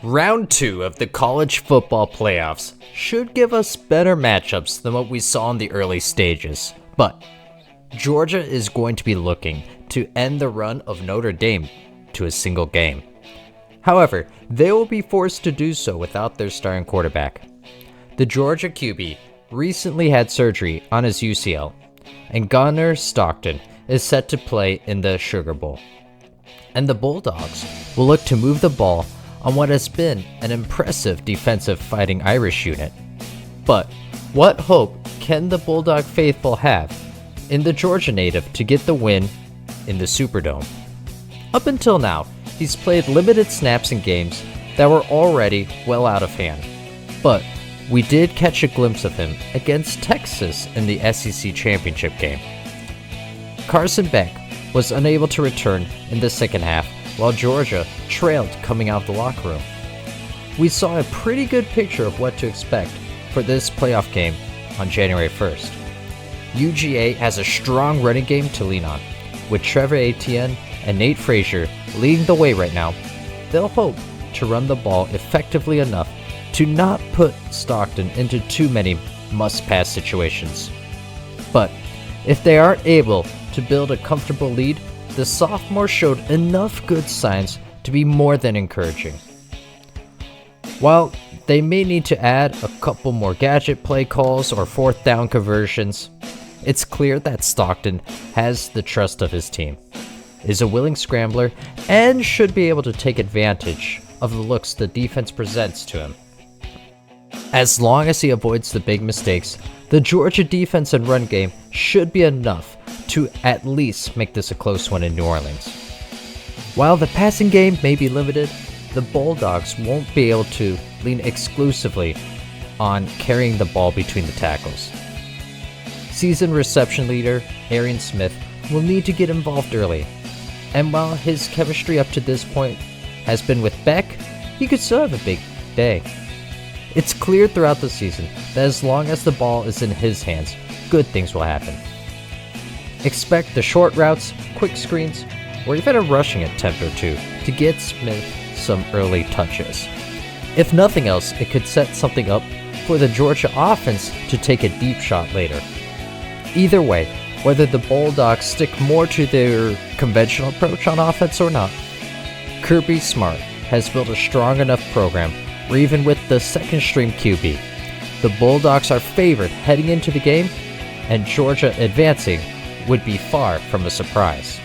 Round 2 of the college football playoffs should give us better matchups than what we saw in the early stages, but Georgia is going to be looking to end the run of Notre Dame to a single game. However, they will be forced to do so without their starting quarterback. The Georgia QB recently had surgery on his UCL, and Gunnar Stockton is set to play in the Sugar Bowl. And the Bulldogs will look to move the ball on what has been an impressive defensive Fighting Irish unit. But what hope can the Bulldog faithful have in the Georgia native to get the win in the Superdome? Up until now, he's played limited snaps in games that were already well out of hand. But we did catch a glimpse of him against Texas in the SEC championship game. Carson Beck was unable to return in the second half while Georgia trailed coming out of the locker room. We saw a pretty good picture of what to expect for this playoff game on January 1st. UGA has a strong running game to lean on, with Trevor Etienne and Nate Frazier leading the way right now. They'll hope to run the ball effectively enough to not put Stockton into too many must-pass situations. But if they aren't able to build a comfortable lead, the sophomore showed enough good signs to be more than encouraging. While they may need to add a couple more gadget play calls or fourth down conversions, it's clear that Stockton has the trust of his team, is a willing scrambler, and should be able to take advantage of the looks the defense presents to him. As long as he avoids the big mistakes, the Georgia defense and run game should be enough to at least make this a close one in New Orleans. While the passing game may be limited, the Bulldogs won't be able to lean exclusively on carrying the ball between the tackles. Seasoned reception leader Arian Smith will need to get involved early, and while his chemistry up to this point has been with Beck, he could still have a big day. It's clear throughout the season that as long as the ball is in his hands, good things will happen. Expect the short routes, quick screens, or even a rushing attempt or two to get Smith some early touches. If nothing else, it could set something up for the Georgia offense to take a deep shot later. Either way, whether the Bulldogs stick more to their conventional approach on offense or not, Kirby Smart has built a strong enough program where even with the second-string QB, the Bulldogs are favored heading into the game, and Georgia advancing would be far from a surprise.